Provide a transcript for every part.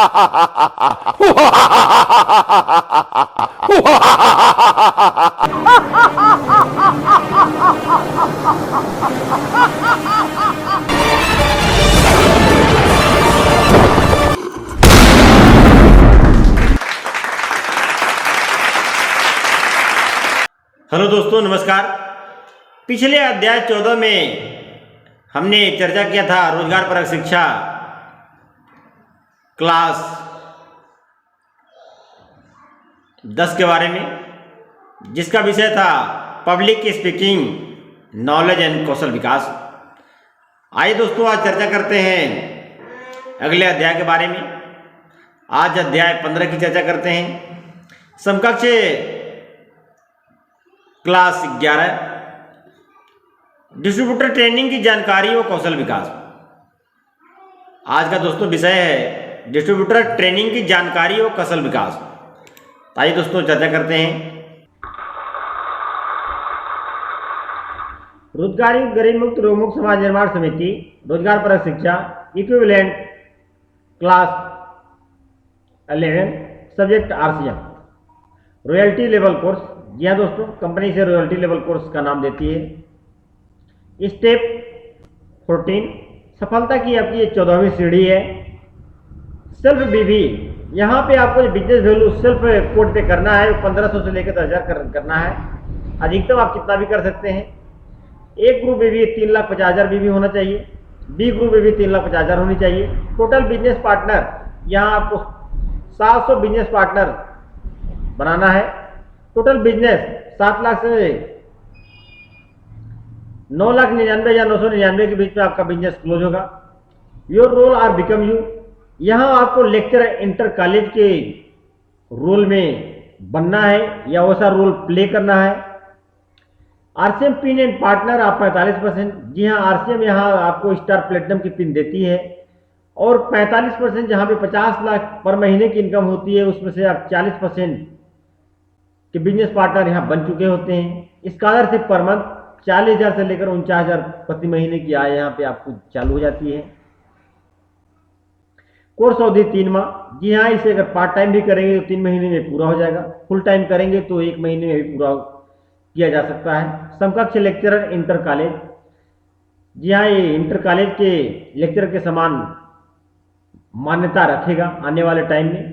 Hello दोस्तों, नमस्कार। पिछले अध्याय 14 में हमने चर्चा किया था रोजगार परक शिक्षा क्लास 10 के बारे में, जिसका विषय था पब्लिक स्पीकिंग नॉलेज एंड कौशल विकास। आइए दोस्तों, आज चर्चा करते हैं अगले अध्याय के बारे में। आज अध्याय 15 की चर्चा करते हैं। समकक्ष क्लास 11 डिस्ट्रीब्यूटर ट्रेनिंग की जानकारी और कौशल विकास। आज का दोस्तों विषय है डिस्ट्रीब्यूटर ट्रेनिंग की जानकारी और कौशल विकास। आइए दोस्तों चर्चा करते हैं। रोजगारी गरीब मुक्त रोग मुक्त समाज निर्माण समिति रोजगार परक शिक्षा equivalent class 11 subject RCM royalty level course. जी हाँ दोस्तों, कंपनी से रॉयल्टी लेवल कोर्स का नाम देती है। स्टेप 14 सफलता की आपकी ये 14वीं सीढ़ी है। सेल्फ बीवी, यहाँ पे आपको बिजनेस वैल्यू सेल्फ कोड पे करना है। 1500 से लेकर 10,000 करना है। अधिकतम आप कितना भी कर सकते हैं। ए ग्रुप बीवी 3,50,000 बीवी होना चाहिए। बी ग्रुप बीवी 3,50,000 होनी चाहिए। टोटल बिजनेस पार्टनर, यहाँ आपको 700 बिजनेस पार्टनर बनाना है। टोटल बिजनेस 7 लाख से 9,99,999 के बीच में आपका बिजनेस क्लोज होगा। Your role are become you, यहाँ आपको लेक्चरर इंटर कॉलेज के रोल में बनना है या वैसा रोल प्ले करना है। RCM पिन एंड पार्टनर आप 45%। जी हाँ, RCM यहाँ आपको स्टार प्लेटिनम की पिन देती है। और 45% जहाँ पे 50 लाख पर महीने की इनकम होती है, उसमें से आप 40% के बिजनेस पार्टनर यहाँ बन चुके होते हैं। स्कॉलरशिप पर मंथ 40,000 से लेकर 49,000 प्रति महीने की आय यहाँ पे आपको चालू हो जाती है। कोर्स अवधि 3 माह। जी हाँ, इसे अगर पार्ट टाइम भी करेंगे तो 3 महीने में पूरा हो जाएगा। फुल टाइम करेंगे तो 1 महीने में भी पूरा किया जा सकता है। समकक्ष लेक्चरर इंटर कॉलेज। जी हाँ, ये इंटर कॉलेज के लेक्चरर के समान मान्यता रखेगा आने वाले टाइम में।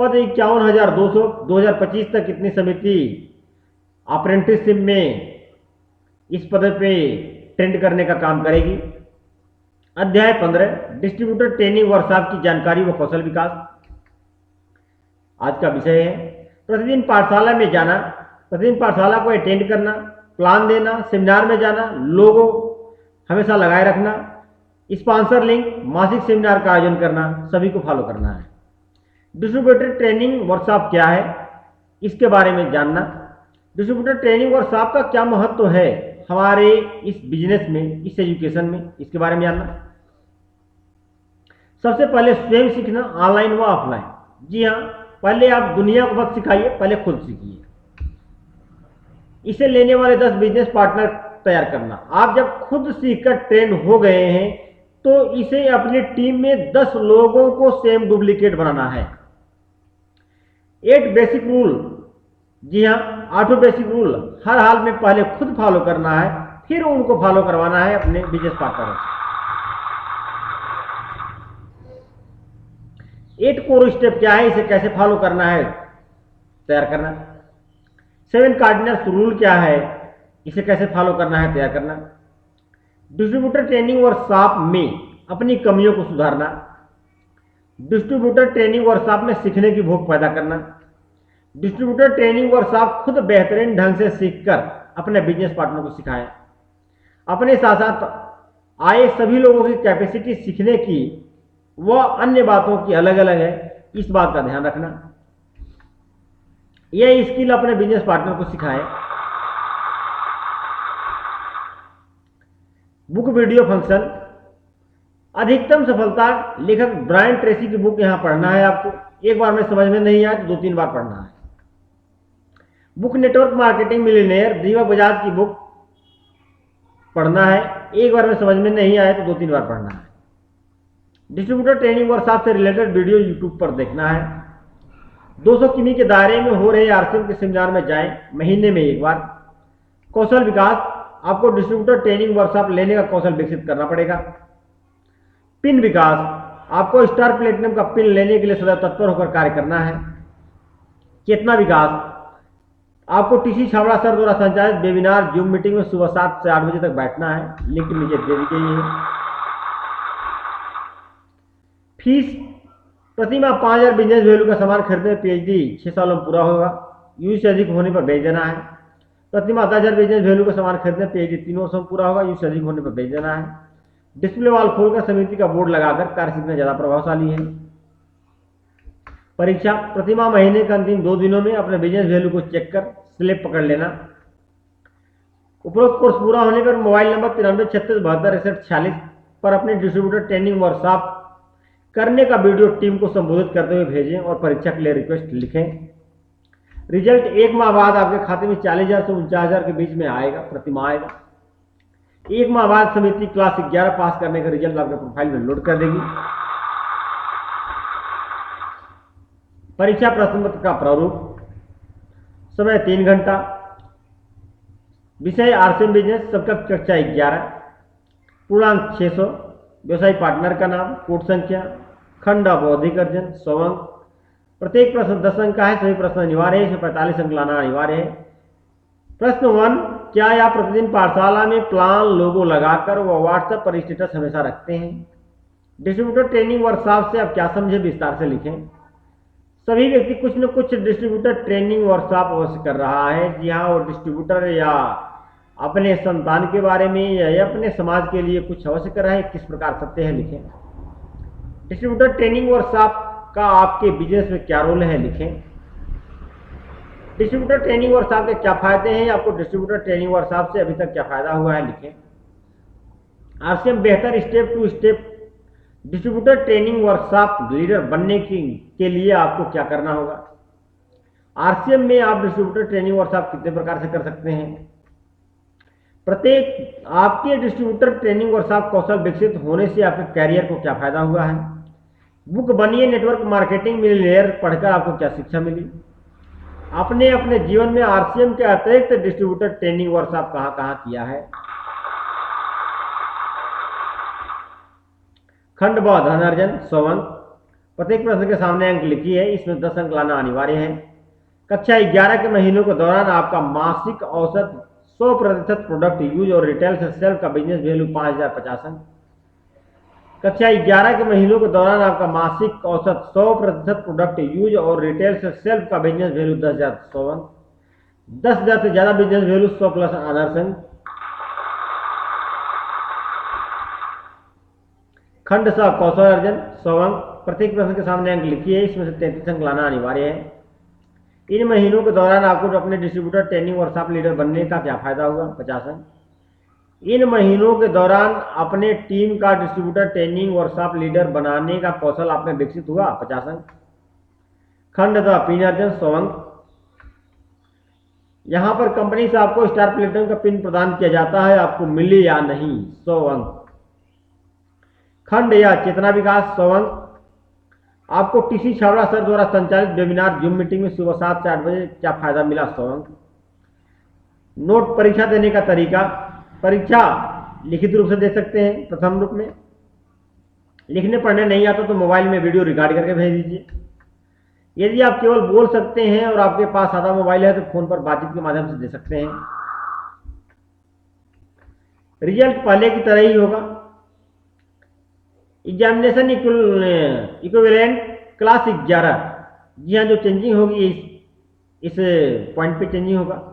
पद 51,200। 2025 तक इतनी समिति अप्रेंटिसशिप में इस पद पे ट्रेंड करने का काम करेगी। अध्याय 15 डिस्ट्रीब्यूटर ट्रेनिंग वर्कशॉप की जानकारी व कौशल विकास आज का विषय है। प्रतिदिन पाठशाला में जाना, प्रतिदिन पाठशाला को अटेंड करना, प्लान देना, सेमिनार में जाना, लोगो हमेशा लगाए रखना, स्पॉन्सर लिंक, मासिक सेमिनार का आयोजन करना, सभी को फॉलो करना है। डिस्ट्रीब्यूटर ट्रेनिंग वर्कशॉप क्या है, इसके बारे में जानना। डिस्ट्रीब्यूटर ट्रेनिंग वर्कशॉप का क्या महत्व है हमारे इस बिजनेस में, इस एजुकेशन में, इसके बारे में जानना। सबसे पहले स्वयं सीखना, ऑनलाइन व ऑफलाइन। जी हाँ, पहले आप दुनिया को मत सिखाइए, पहले खुद सीखिए। इसे लेने वाले 10 बिजनेस पार्टनर तैयार करना। आप जब खुद सीखकर ट्रेंड हो गए हैं तो इसे अपनी टीम में 10 लोगों को सेम डुप्लीकेट बनाना है। 8 बेसिक रूल। जी हाँ, 8 बेसिक रूल हर हाल में पहले खुद फॉलो करना है, फिर उनको फॉलो करवाना है अपने बिजनेस पार्टनर से। 8 कोर स्टेप क्या है, इसे कैसे फॉलो करना है, तैयार करना। 7 कार्डिनल्स रूल क्या है, इसे कैसे फॉलो करना है, तैयार करना। डिस्ट्रीब्यूटर ट्रेनिंग वर्कशॉप में अपनी कमियों को सुधारना। डिस्ट्रीब्यूटर ट्रेनिंग वर्कशॉप में सीखने की भूख पैदा करना। डिस्ट्रीब्यूटर ट्रेनिंग वर्कशॉप खुद बेहतरीन ढंग से सीखकर अपने बिजनेस पार्टनर को सिखाएं। अपने साथ साथ आए सभी लोगों की कैपेसिटी सीखने की व अन्य बातों की अलग अलग है, इस बात का ध्यान रखना। यह स्किल अपने बिजनेस पार्टनर को सिखाएं। Book video function. अधिकतम सफलता लेखक ब्रायन ट्रेसी की बुक यहां पढ़ना है आपको। एक बार में समझ में नहीं आया तो 2-3 बार पढ़ना है। बुक नेटवर्क मार्केटिंग मिलियनेयर दीवा बजाज की बुक पढ़ना है। एक बार में समझ में नहीं आया तो 2-3 बार पढ़ना है। डिस्ट्रीब्यूटर ट्रेनिंग वर्कशॉप से रिलेटेड वीडियो यूट्यूब पर देखना है। 200 किमी के दायरे में हो रहे आरसीएम के सेमिनार में जाएं, महीने में एक बार। कौशल विकास, आपको डिस्ट्रीब्यूटर ट्रेनिंग वर्कशॉप लेने का कौशल विकसित करना पड़ेगा। पिन विकास, आपको स्टार प्लेटिनम का पिन लेने के लिए सदैव तत्पर होकर कार्य करना है। चेतना विकास, आपको टीसी छाबड़ा सर द्वारा संचालित वेबिनार जूम मीटिंग में सुबह 7 से 8 बजे तक बैठना है। लिंक नीचे दे दी गई है। फीस, प्रति माह 5000 बिजनेस वैल्यू का सामान खरीदने में पीएचडी 6 सालों में पूरा होगा, यूजी से अधिक होने पर भेज देना है। प्रति माह 10,000 बिजनेस वैल्यू का सामान खरीदने में पीएचडी 3 वर्षों में पूरा होगा, यूजी से अधिक होने पर भेज देना है। डिस्प्ले वॉल खोलकर समिति का बोर्ड लगाकर कार्य सीखना ज्यादा प्रभावशाली है। परीक्षा, प्रति माह महीने के अंतिम 2 दिनों में अपने बिजनेस वैल्यू को चेक कर स्लिप पकड़ लेना। उपरोक्त कोर्स पूरा होने पर मोबाइल नंबर 9336726146 पर अपने डिस्ट्रीब्यूटर ट्रेनिंग वर्कशॉप करने का वीडियो टीम को संबोधित करते हुए भेजें और परीक्षा के लिए रिक्वेस्ट लिखें। रिजल्ट 1 माह बाद आपके खाते में 40,000 से 49,000 के बीच में आएगा, प्रति माह आएगा। 1 माह बाद समिति क्लास 11 पास करने का रिजल्ट आपके प्रोफाइल में लोड कर देगी। परीक्षा प्रश्न पत्र का प्रारूप, समय 3 घंटा, विषय आरसीएम बिजनेस, सबका कक्षा 11, पूर्णांक 600, व्यवसायी पार्टनर का नाम, कोड संख्या, खंड बौद्धिक अर्जन, 100 अंक। प्रत्येक प्रश्न 10 अंक का है, सभी प्रश्न अनिवार्य है, इसमें 45 अंक लाना अनिवार्य है। प्रश्न 1, क्या आप प्रतिदिन पाठशाला में प्लान लोगो लगाकर व व्हाट्सएप पर स्टेटस हमेशा रखते हैं? डिस्ट्रीब्यूटर ट्रेनिंग वर्कशॉप से आप क्या समझे, विस्तार से लिखें। सभी व्यक्ति कुछ न कुछ डिस्ट्रीब्यूटर ट्रेनिंग वर्कशॉप अवश्य कर रहा है। जी हाँ, वो डिस्ट्रीब्यूटर या अपने संतान के बारे में या अपने समाज के लिए कुछ अवश्य कर रहा है, किस प्रकार सत्य है, लिखें। डिस्ट्रीब्यूटर ट्रेनिंग वर्कशॉप का आपके बिजनेस में क्या रोल है, लिखें। डिस्ट्रीब्यूटर ट्रेनिंग वर्कशॉप के क्या फायदे हैं, आपको डिस्ट्रीब्यूटर ट्रेनिंग वर्कशॉप से अभी तक क्या फायदा हुआ है, लिखें। आरसीएम बेहतर step to step distributor training workshop leader बनने के लिए आपको क्या करना होगा। आरसीएम में आप डिस्ट्रीब्यूटर ट्रेनिंग वर्कशॉप कितने प्रकार से कर सकते हैं। प्रत्येक आपके डिस्ट्रीब्यूटर ट्रेनिंग वर्कशॉप कौशल विकसित होने से आपके कैरियर को क्या फायदा हुआ है। बुक बनिए नेटवर्क मार्केटिंग मिलियनेयर पढ़कर आपको क्या शिक्षा मिली। आपने अपने जीवन में आरसीएम के अतिरिक्त डिस्ट्रीब्यूटर ट्रेनिंग वर्कशॉप कहां कहां किया है। खंड ब धनार्जन, 100 अंक। प्रत्येक प्रश्न के सामने अंक लिखी है, इसमें 10 अंक लाना अनिवार्य है। कक्षा 11 के महीनों के दौरान आपका मासिक औसत 100% प्रोडक्ट यूज और रिटेल से सेल्फ का बिजनेस वैल्यू 5,050 अंक। कक्षा 11 के महीनों के दौरान आपका मासिक औसत 100% प्रोडक्ट यूज और रिटेल से सेल्फ का बिजनेस वैल्यू 10,100 अंक। 10,000 से ज्यादा बिजनेस वैल्यू 100 प्लस आदर्श अंक। खंड स कौशल अर्जन, 100 अंक। प्रत्येक प्रश्न के सामने अंक लिखी है, इसमें से 33 अंक लाना अनिवार्य है। इन महीनों के दौरान आपको अपने डिस्ट्रीब्यूटर ट्रेनिंग वर्कशॉप लीडर बनने का क्या फायदा हुआ, 50 अंक। इन महीनों के दौरान अपने टीम का डिस्ट्रीब्यूटर ट्रेनिंग वर्कशॉप लीडर बनाने का कौशल आप में विकसित हुआ, 50 अंक। खंड द पिन अर्जन, 100 अंक। यहां पर कंपनी से आपको स्टार प्लेटिनम का पिन प्रदान किया जाता है, आपको मिले या नहीं, 100 अंक। खंड या चेतना विकास, 100 अंक। आपको टीसी छाबड़ा सर द्वारा संचालित वेबिनार जूम मीटिंग में सुबह 7 से 8 बजे क्या फायदा मिला, 100 अंक। नोट परीक्षा देने का तरीका, परीक्षा लिखित रूप से दे सकते हैं। प्रथम रूप में लिखने पढ़ने नहीं आता तो मोबाइल में वीडियो रिकॉर्ड करके भेज दीजिए। यदि आप केवल बोल सकते हैं और आपके पास सादा मोबाइल है तो फोन पर बातचीत के माध्यम से दे सकते हैं। रिजल्ट पहले की तरह ही होगा। एग्जामिनेशन इक्विवेलेंट क्लास 11, जी हाँ, जो चेंजिंग होगी इस पॉइंट पे चेंजिंग होगा।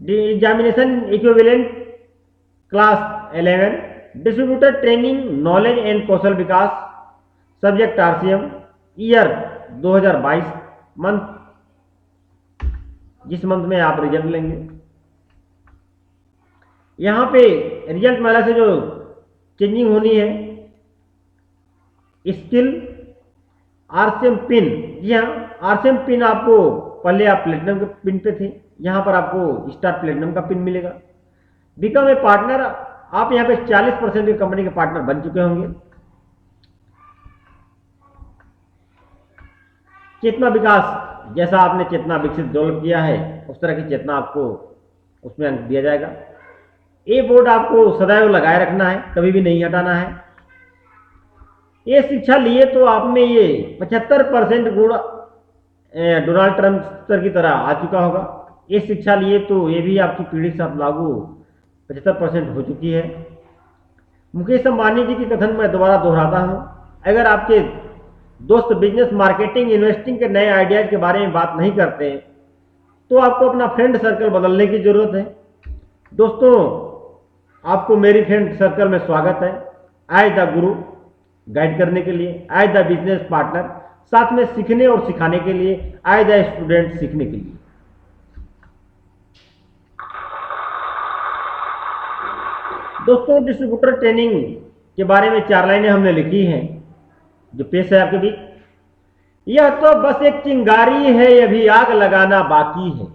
Examination equivalent class 11 distributor training knowledge and Kaushal Vikas, subject RCM, year 2022, month जिस मंथ में आप रिजल्ट लेंगे। यहां पे रिजल्ट में अलग से जो चेंजिंग होनी है, स्किल आरसीएम पिन, जी हाँ, आरसीएम पिन आपको पहले आप प्लेटिनम के पिन पे थे, यहां पर आपको स्टार प्लेटिनम का पिन मिलेगा। बिकम ए पार्टनर, आप यहां पे 40% की कंपनी के पार्टनर बन चुके होंगे। चेतना विकास, जैसा आपने चेतना विकसित डेवलप किया है उस तरह की चेतना आपको उसमें अंक दिया जाएगा। ए बोर्ड आपको सदैव लगाए रखना है, कभी भी नहीं हटाना है। ये शिक्षा लिए तो आप में ये 75% गुण डोनाल्ड ट्रंप सर की तरह आ चुका होगा। ये शिक्षा लिए तो ये भी आपकी पीढ़ी के साथ लागू 75% हो चुकी है। मुकेश अंबानी जी की कथन मैं दोबारा दोहराता हूं, अगर आपके दोस्त बिजनेस, मार्केटिंग, इन्वेस्टिंग के नए आइडियाज के बारे में बात नहीं करते तो आपको अपना फ्रेंड सर्कल बदलने की जरूरत है। दोस्तों, आपको मेरी फ्रेंड सर्कल में स्वागत है। आई द गुरु गाइड करने के लिए, आई द बिजनेस पार्टनर साथ में सीखने और सिखाने के लिए, आई द स्टूडेंट सीखने के लिए। दोस्तों, डिस्ट्रीब्यूटर ट्रेनिंग के बारे में 4 लाइनें हमने लिखी हैं जो पेश है आपके बीच। यह तो बस एक चिंगारी है, अभी आग लगाना बाकी है।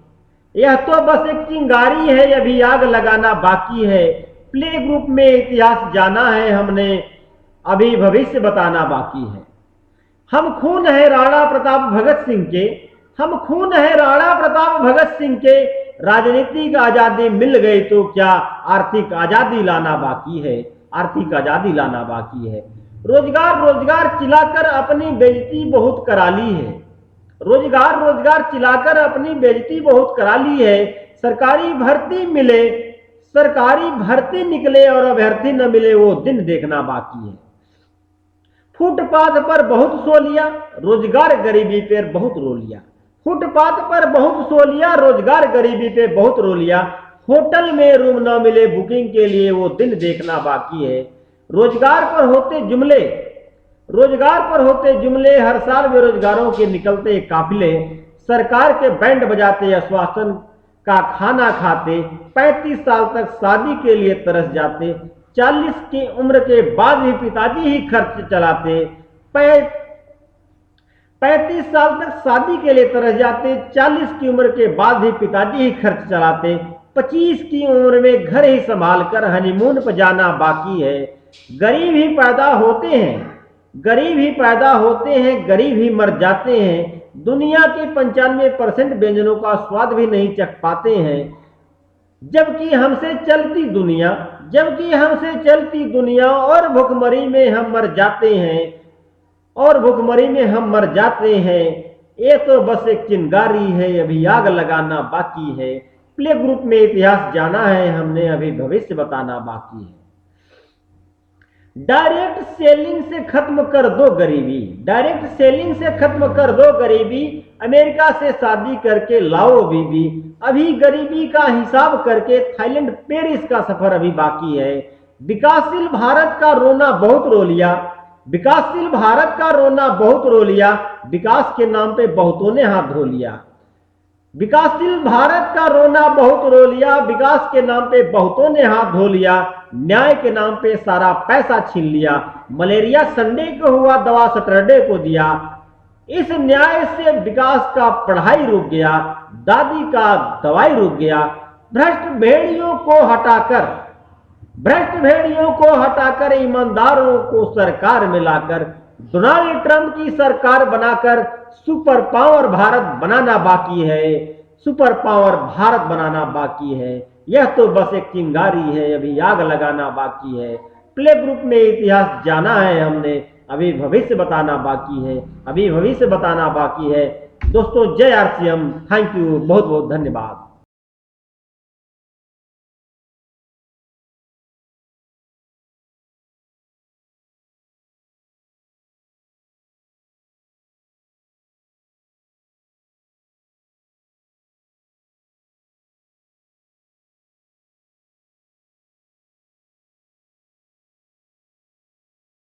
यह तो बस एक चिंगारी है, अभी आग लगाना बाकी है। प्ले ग्रुप में इतिहास जाना है हमने, अभी भविष्य बताना बाकी है। हम खून है राणा प्रताप भगत सिंह के, हम खून है राणा प्रताप भगत सिंह के। राजनीतिक आजादी मिल गई तो क्या, आर्थिक आजादी लाना बाकी है, आर्थिक आजादी लाना बाकी है। रोजगार रोजगार चिल्लाकर अपनी बेइज्जती बहुत करा ली है। रोजगार रोजगार चिल्लाकर अपनी बेइज्जती बहुत करा ली है। सरकारी भर्ती मिले, सरकारी भर्ती निकले और अभ्यर्थी न मिले, वो दिन देखना बाकी है। फुटपाथ पर बहुत सो लिया, रोजगार गरीबी पर बहुत रो लिया। फुटपाथ पर बहुत सो लिया, रोजगार गरीबी पे बहुत रो लिया। होटल में रूम न मिले बुकिंग के लिए, वो दिन देखना बाकी है। रोजगार पर होते जुमले, रोजगार पर होते जुमले, हर साल बेरोजगारों के निकलते काफिले। सरकार के बैंड बजाते, आश्वासन का खाना खाते। 35 साल तक शादी के लिए तरस जाते। 40 की उम्र के बाद भी पिताजी ही खर्च चलाते। 35 साल तक शादी के लिए तरस जाते। 40 की उम्र के बाद भी पिताजी ही खर्च चलाते। 25 की उम्र में घर ही संभाल कर हनीमून पर जाना बाकी है। गरीब ही पैदा होते हैं, गरीब ही पैदा होते हैं, गरीब ही मर जाते हैं। दुनिया के 95% व्यंजनों का स्वाद भी नहीं चख पाते हैं। जबकि हमसे चलती दुनिया, जबकि हमसे चलती दुनिया, और भुखमरी में हम मर जाते हैं, और भुखमरी में हम मर जाते हैं। ये तो बस एक चिंगारी है, अभी आग लगाना बाकी है। प्ले ग्रुप में इतिहास जाना है हमने, अभी भविष्य बताना बाकी है। डायरेक्ट सेलिंग से खत्म कर दो गरीबी, डायरेक्ट सेलिंग से खत्म कर दो गरीबी। अमेरिका से शादी करके लाओ बीबी। अभी गरीबी का हिसाब करके थाईलैंड पेरिस का सफर अभी बाकी है। विकासशील भारत का रोना बहुत रो लिया, विकासशील भारत का रोना बहुत रो लिया। विकास के नाम पे बहुतों ने हाथ धो लिया। विकासशील भारत का रोना बहुत रो लिया, विकास के नाम पे बहुतों ने हाथ धो लिया। न्याय के नाम पे सारा पैसा छीन लिया। मलेरिया संडे को हुआ, दवा सैटरडे को दिया। इस न्याय से विकास का पढ़ाई रुक गया, दादी का दवाई रुक गया। भ्रष्ट भेड़ियों को हटाकर, भ्रष्ट भेड़ियों को हटाकर ईमानदारों को सरकार मिलाकर, डोनाल्ड ट्रंप की सरकार बनाकर सुपर पावर भारत बनाना बाकी है, सुपर पावर भारत बनाना बाकी है। यह तो बस एक चिंगारी है, अभी आग लगाना बाकी है। प्ले ग्रुप में इतिहास जाना है हमने, अभी भविष्य बताना बाकी है, अभी भविष्य बताना बाकी है। दोस्तों, जय आरसीएम, थैंक यू, बहुत बहुत धन्यवाद।